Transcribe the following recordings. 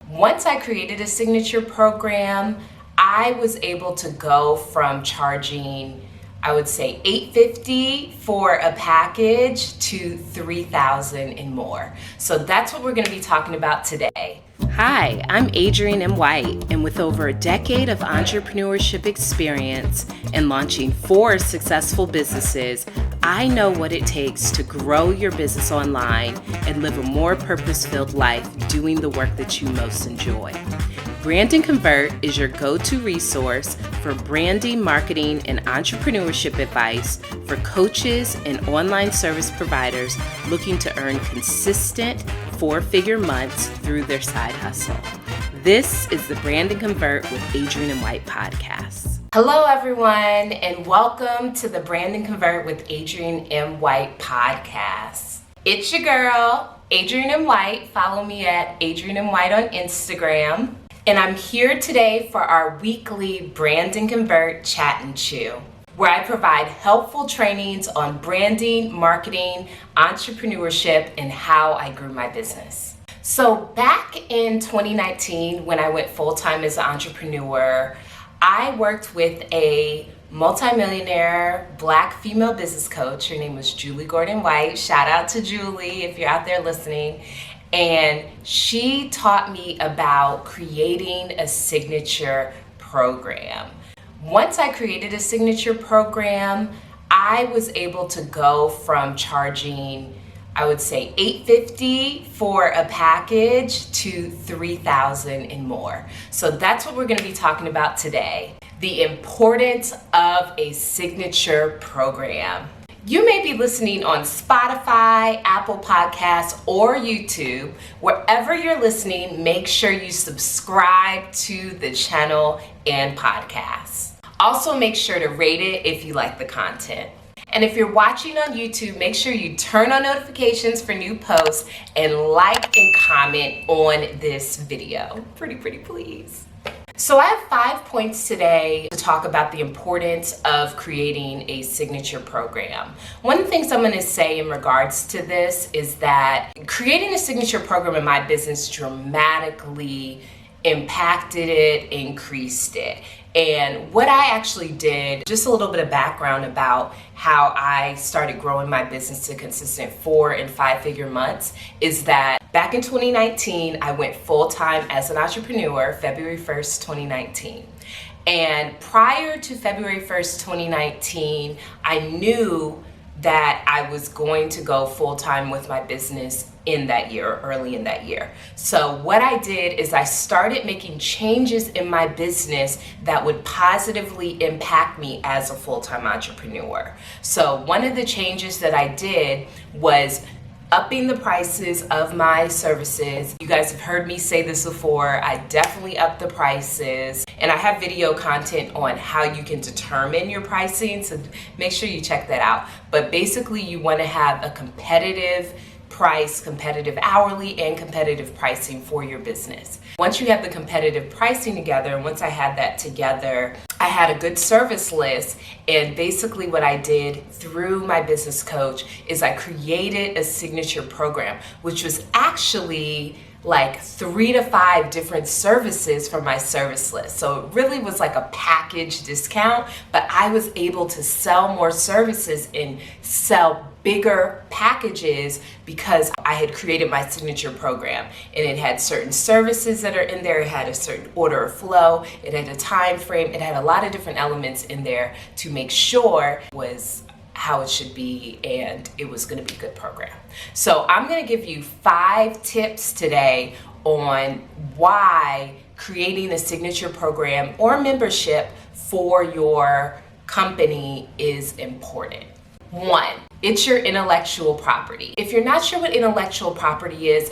Once I created a signature program, I was able to go from charging, I would say $850 for a package to $3,000 and more. So that's what we're going to be talking about today. Hi, I'm Adrian M. White, and with over a decade of entrepreneurship experience and launching 4 successful businesses, I know what it takes to grow your business online and live a more purpose-filled life doing the work that you most enjoy. Brand and Convert is your go-to resource for branding, marketing, and entrepreneurship advice for coaches and online service providers looking to earn consistent 4-figure months through their side hustle. This is the Brand and Convert with Adrian and White podcast. Hello, everyone, and welcome to the Brand and Convert with Adrian M. White podcast. It's your girl, Adrian M. White. Follow me at Adrian M. White on Instagram. And I'm here today for our weekly Brand and Convert Chat and Chew, where I provide helpful trainings on branding, marketing, entrepreneurship, and how I grew my business. So back in 2019, when I went full-time as an entrepreneur, I worked with a multimillionaire Black female business coach. Her name was Julie Gordon White. Shout out to Julie if you're out there listening. And she taught me about creating a signature program. Once I created a signature program, I was able to go from charging, I would say $850 for a package to $3,000 and more. So that's what we're going to be talking about today. The importance of a signature program. You may be listening on Spotify, Apple Podcasts, or YouTube. Wherever you're listening, make sure you subscribe to the channel and podcast. Also, make sure to rate it if you like the content. And if you're watching on YouTube, make sure you turn on notifications for new posts and like and comment on this video. Pretty please. So I have 5 points today to talk about the importance of creating a signature program. One of the things I'm going to say in regards to this is that creating a signature program in my business dramatically impacted it, increased it. And what I actually did, just a little bit of background about how I started growing my business to consistent 4 and 5-figure months, is that back in 2019, I went full-time as an entrepreneur, February 1st, 2019. And prior to February 1st, 2019, I knew that I was going to go full-time with my business in that year, or early in that year. So what I did is I started making changes in my business that would positively impact me as a full-time entrepreneur. So one of the changes that I did was upping the prices of my services. You guys have heard me say this before. I definitely upped the prices, and I have video content on how you can determine your pricing, so make sure you check that out. But basically, you want to have a competitive price, competitive hourly, and competitive pricing for your business. Once you have the competitive pricing together, and once I had that together, I had a good service list. And basically what I did through my business coach is I created a signature program, which was actually like 3 to 5 different services for my service list. So it really was like a package discount, but I was able to sell more services and sell bigger packages because I had created my signature program, and it had certain services that are in there. It had a certain order of flow. It had a time frame. It had a lot of different elements in there to make sure it was how it should be, and it was going to be a good program. So I'm going to give you 5 tips today on why creating a signature program or membership for your company is important. 1, it's your intellectual property. If you're not sure what intellectual property is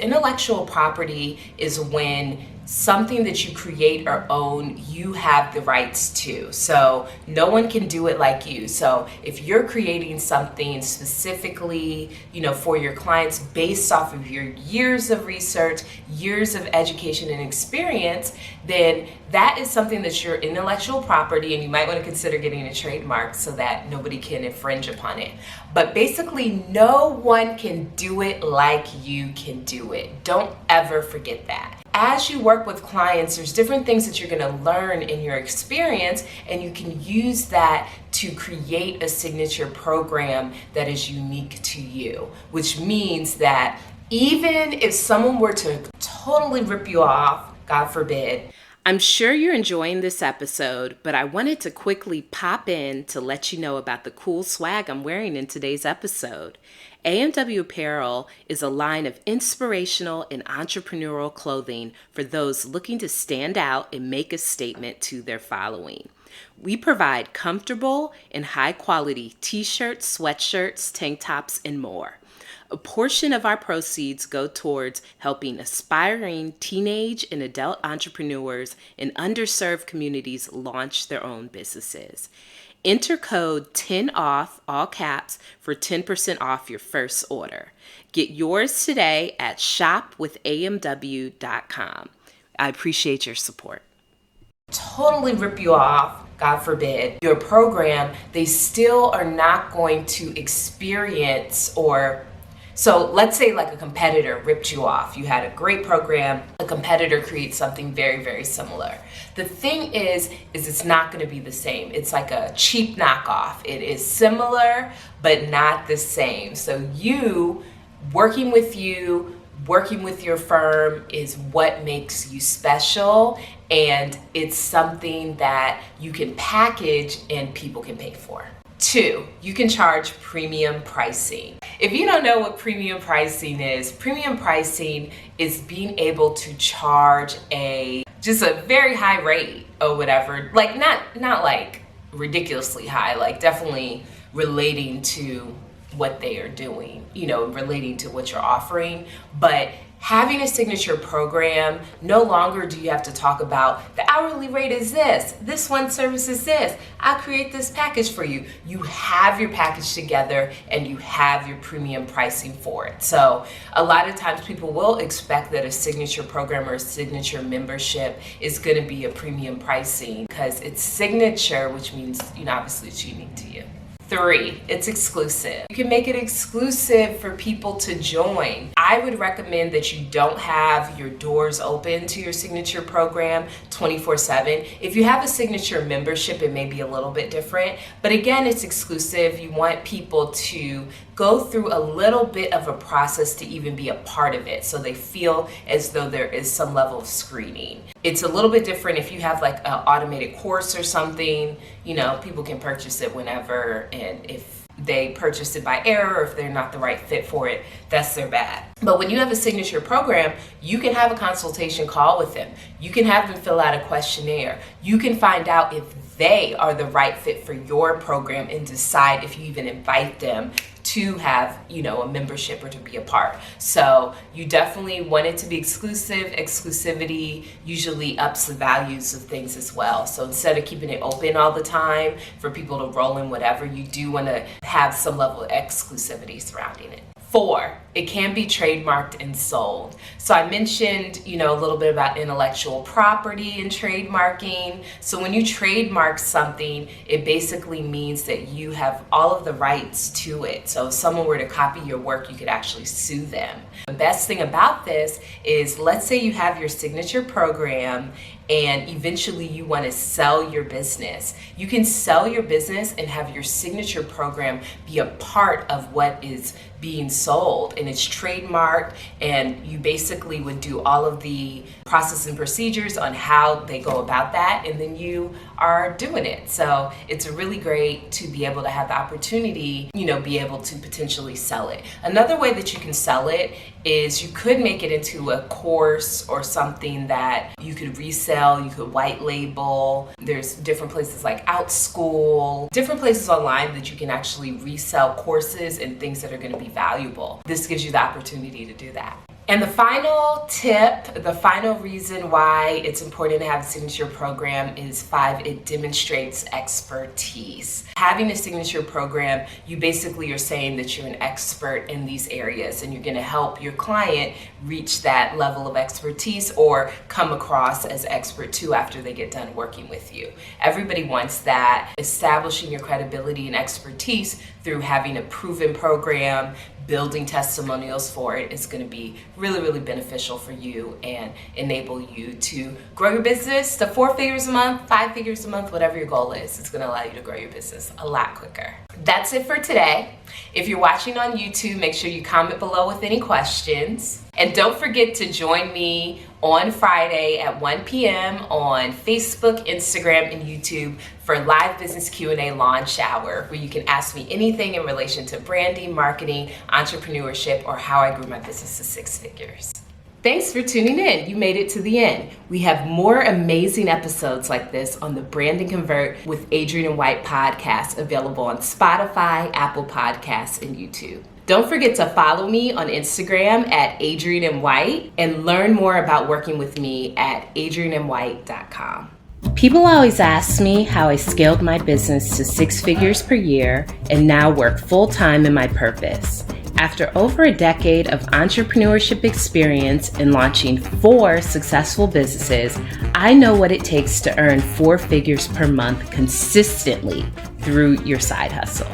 when something that you create or own, you have the rights to. So no one can do it like you. So if you're creating something specifically, for your clients based off of your years of research, years of education and experience, then that is something that's your intellectual property, and you might want to consider getting a trademark so that nobody can infringe upon it. But basically, no one can do it like you can do it. Don't ever forget that. as you work with clients, there's different things that you're going to learn in your experience, and you can use that to create a signature program that is unique to you, which means that even if someone were to totally rip you off, God forbid. I'm sure you're enjoying this episode, but I wanted to quickly pop in to let you know about the cool swag I'm wearing in today's episode. AMW Apparel is a line of inspirational and entrepreneurial clothing for those looking to stand out and make a statement to their following. We provide comfortable and high-quality t-shirts, sweatshirts, tank tops, and more. A portion of our proceeds go towards helping aspiring teenage and adult entrepreneurs in underserved communities launch their own businesses. Enter code 10OFF, all caps, for 10% off your first order. Get yours today at shopwithamw.com. I appreciate your support. Totally rip you off, God forbid, your program, they still are not going to experience so let's say like a competitor ripped you off. You had a great program, a competitor creates something very, very similar. The thing is it's not going to be the same. It's like a cheap knockoff. It is similar, but not the same. So working with your firm is what makes you special, and it's something that you can package and people can pay for. 2, you can charge premium pricing. If you don't know what premium pricing is being able to charge just a very high rate or whatever, like not like ridiculously high, like definitely relating to what they are doing, relating to what you're offering. But having a signature program, no longer do you have to talk about the hourly rate is this one service is this, I'll create this package for you. You have your package together and you have your premium pricing for it. So a lot of times people will expect that a signature program or a signature membership is going to be a premium pricing because it's signature, which means, obviously it's unique to you. 3, it's exclusive. You can make it exclusive for people to join. I would recommend that you don't have your doors open to your signature program 24/7. If you have a signature membership, it may be a little bit different, but again, it's exclusive. You want people to go through a little bit of a process to even be a part of it, so they feel as though there is some level of screening. It's a little bit different if you have like an automated course or something, people can purchase it whenever, and if they purchase it by error or if they're not the right fit for it, that's their bad. But when you have a signature program, you can have a consultation call with them. You can have them fill out a questionnaire. You can find out if they are the right fit for your program and decide if you even invite them to have, a membership or to be a part. So you definitely want it to be exclusive. Exclusivity usually ups the values of things as well. So instead of keeping it open all the time for people to roll in whatever, you do want to have some level of exclusivity surrounding it. 4, it can be trademarked and sold. So I mentioned, a little bit about intellectual property and trademarking. So when you trademark something, it basically means that you have all of the rights to it. So if someone were to copy your work, you could actually sue them. The best thing about this is, let's say you have your signature program and eventually you want to sell your business. You can sell your business and have your signature program be a part of what is being sold, and it's trademarked, and you basically would do all of the process and procedures on how they go about that, and then you are doing it. So it's really great to be able to have the opportunity, be able to potentially sell it. Another way that you can sell it is you could make it into a course or something that you could resell, you could white label. There's different places like OutSchool, different places online that you can actually resell courses and things that are going to be valuable. This gives you the opportunity to do that. And the final tip, the final reason why it's important to have a signature program is 5, it demonstrates expertise. Having a signature program, you basically are saying that you're an expert in these areas and you're going to help your client reach that level of expertise or come across as expert too after they get done working with you. Everybody wants that. Establishing your credibility and expertise through having a proven program, building testimonials for it is going to be really, really beneficial for you and enable you to grow your business to 4 figures a month, 5 figures a month, whatever your goal is. It's going to allow you to grow your business a lot quicker. That's it for today. If you're watching on YouTube, make sure you comment below with any questions. And don't forget to join me on Friday at 1 p.m. on Facebook, Instagram, and YouTube for live business Q&A launch hour, where you can ask me anything in relation to branding, marketing, entrepreneurship, or how I grew my business to 6 figures. Thanks for tuning in. You made it to the end. We have more amazing episodes like this on the Brand and Convert with Adrian and White podcast, available on Spotify, Apple Podcasts, and YouTube. Don't forget to follow me on Instagram at Adrian and White and learn more about working with me at adrianandwhite.com. People always ask me how I scaled my business to 6 figures per year and now work full-time in my purpose. After over a decade of entrepreneurship experience in launching 4 successful businesses, I know what it takes to earn 4 figures per month consistently through your side hustle.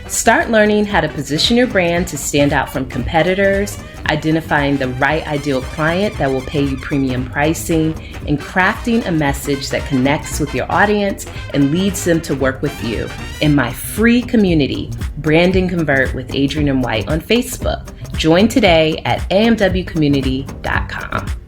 Start learning how to position your brand to stand out from competitors, identifying the right ideal client that will pay you premium pricing, and crafting a message that connects with your audience and leads them to work with you in my free community, Brand and Convert with Adrian and White on Facebook. Join today at amwcommunity.com.